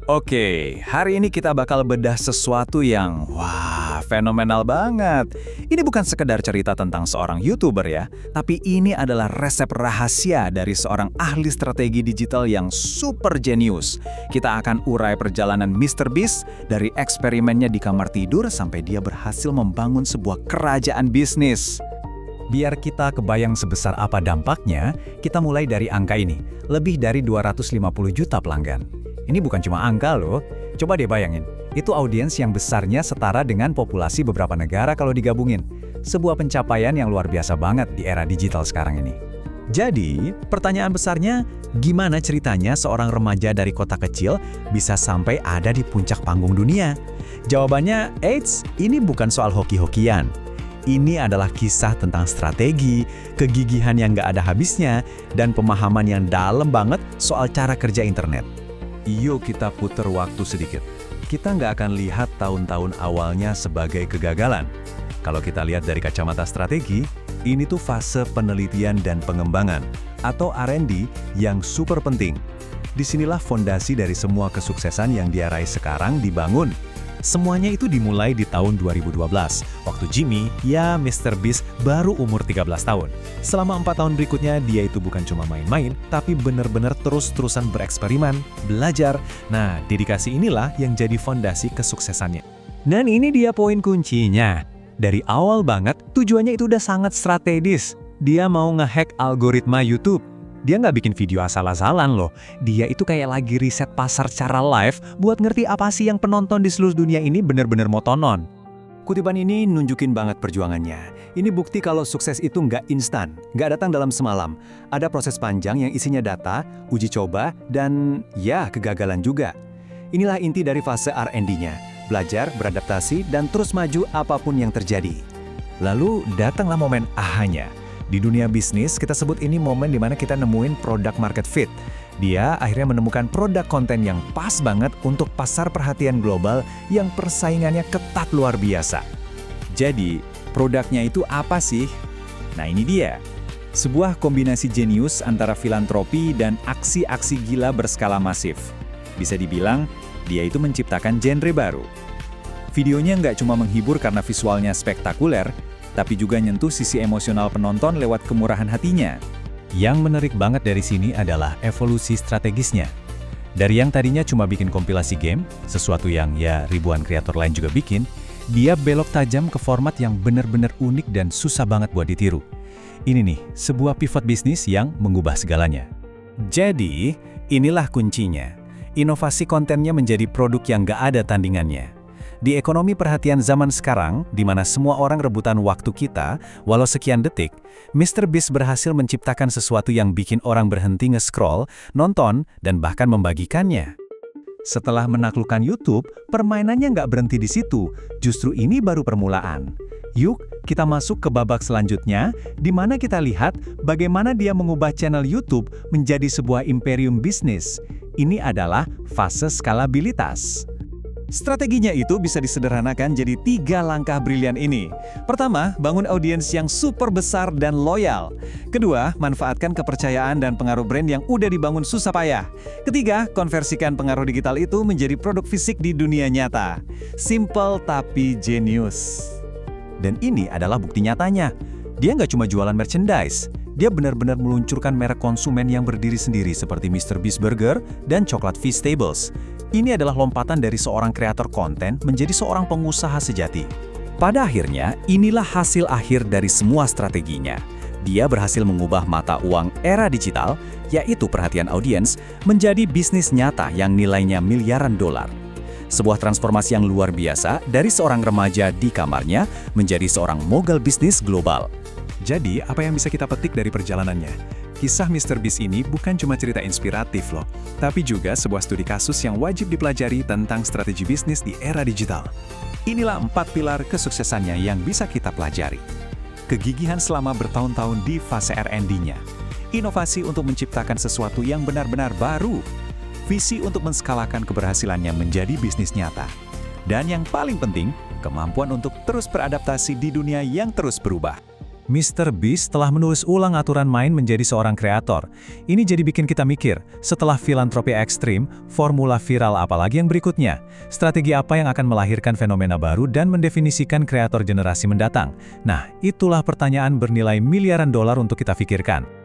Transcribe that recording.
Oke, hari ini kita bakal bedah sesuatu yang fenomenal banget. Ini bukan sekedar cerita tentang seorang YouTuber ya, tapi ini adalah resep rahasia dari seorang ahli strategi digital yang super jenius. Kita akan urai perjalanan Mr. Beast dari eksperimennya di kamar tidur sampai dia berhasil membangun sebuah kerajaan bisnis. Biar kita kebayang sebesar apa dampaknya, kita mulai dari angka ini, lebih dari 250 juta pelanggan. Ini bukan cuma angka loh, coba deh bayangin, itu audiens yang besarnya setara dengan populasi beberapa negara kalau digabungin. Sebuah pencapaian yang luar biasa banget di era digital sekarang ini. Jadi, pertanyaan besarnya, gimana ceritanya seorang remaja dari kota kecil bisa sampai ada di puncak panggung dunia? Jawabannya, ini bukan soal hoki-hokian. Ini adalah kisah tentang strategi, kegigihan yang nggak ada habisnya, dan pemahaman yang dalam banget soal cara kerja internet. Yuk kita puter waktu sedikit. Kita nggak akan lihat tahun-tahun awalnya sebagai kegagalan. Kalau kita lihat dari kacamata strategi, ini tuh fase penelitian dan pengembangan, atau R&D yang super penting. Disinilah fondasi dari semua kesuksesan yang dia raih sekarang dibangun. Semuanya itu dimulai di tahun 2012, waktu Jimmy, Mr. Beast, baru umur 13 tahun. Selama 4 tahun berikutnya, dia itu bukan cuma main-main, tapi benar-benar terus-terusan bereksperimen, belajar. Nah, dedikasi inilah yang jadi fondasi kesuksesannya. Dan ini dia poin kuncinya. Dari awal banget, tujuannya itu udah sangat strategis. Dia mau ngehack algoritma YouTube. Dia nggak bikin video asal-asalan loh. Dia itu kayak lagi riset pasar secara live buat ngerti apa sih yang penonton di seluruh dunia ini bener-bener mau tonton. Kutipan ini nunjukin banget perjuangannya. Ini bukti kalau sukses itu nggak instan, nggak datang dalam semalam. Ada proses panjang yang isinya data, uji coba, dan kegagalan juga. Inilah inti dari fase R&D-nya. Belajar, beradaptasi, dan terus maju apapun yang terjadi. Lalu datanglah momen ahanya. Di dunia bisnis, kita sebut ini momen dimana kita nemuin product market fit. Dia akhirnya menemukan produk konten yang pas banget untuk pasar perhatian global yang persaingannya ketat luar biasa. Jadi, produknya itu apa sih? Nah ini dia. Sebuah kombinasi jenius antara filantropi dan aksi-aksi gila berskala masif. Bisa dibilang, dia itu menciptakan genre baru. Videonya nggak cuma menghibur karena visualnya spektakuler, tapi juga nyentuh sisi emosional penonton lewat kemurahan hatinya. Yang menarik banget dari sini adalah evolusi strategisnya. Dari yang tadinya cuma bikin kompilasi game, sesuatu yang ribuan kreator lain juga bikin, dia belok tajam ke format yang benar-benar unik dan susah banget buat ditiru. Ini nih, sebuah pivot bisnis yang mengubah segalanya. Jadi, inilah kuncinya. Inovasi kontennya menjadi produk yang gak ada tandingannya. Di ekonomi perhatian zaman sekarang, di mana semua orang rebutan waktu kita, walau sekian detik, Mr. Beast berhasil menciptakan sesuatu yang bikin orang berhenti nge-scroll, nonton, dan bahkan membagikannya. Setelah menaklukkan YouTube, permainannya nggak berhenti di situ, justru ini baru permulaan. Yuk, kita masuk ke babak selanjutnya, di mana kita lihat bagaimana dia mengubah channel YouTube menjadi sebuah imperium bisnis. Ini adalah fase skalabilitas. Strateginya itu bisa disederhanakan jadi 3 langkah brilian ini. Pertama, bangun audiens yang super besar dan loyal. Kedua, manfaatkan kepercayaan dan pengaruh brand yang udah dibangun susah payah. Ketiga, konversikan pengaruh digital itu menjadi produk fisik di dunia nyata. Simple tapi jenius. Dan ini adalah bukti nyatanya. Dia nggak cuma jualan merchandise. Dia benar-benar meluncurkan merek konsumen yang berdiri sendiri seperti Mr. Beast Burger dan Chocolate Feastables. Ini adalah lompatan dari seorang kreator konten menjadi seorang pengusaha sejati. Pada akhirnya, inilah hasil akhir dari semua strateginya. Dia berhasil mengubah mata uang era digital, yaitu perhatian audiens, menjadi bisnis nyata yang nilainya miliaran dolar. Sebuah transformasi yang luar biasa dari seorang remaja di kamarnya menjadi seorang mogul bisnis global. Jadi, apa yang bisa kita petik dari perjalanannya? Kisah Mr. Beast ini bukan cuma cerita inspiratif loh, tapi juga sebuah studi kasus yang wajib dipelajari tentang strategi bisnis di era digital. Inilah 4 pilar kesuksesannya yang bisa kita pelajari. Kegigihan selama bertahun-tahun di fase R&D-nya. Inovasi untuk menciptakan sesuatu yang benar-benar baru. Visi untuk menskalakan keberhasilannya menjadi bisnis nyata. Dan yang paling penting, kemampuan untuk terus beradaptasi di dunia yang terus berubah. Mr. Beast telah menulis ulang aturan main menjadi seorang kreator. Ini jadi bikin kita mikir, setelah filantropi ekstrim, formula viral apalagi yang berikutnya? Strategi apa yang akan melahirkan fenomena baru dan mendefinisikan kreator generasi mendatang? Nah, itulah pertanyaan bernilai miliaran dolar untuk kita pikirkan.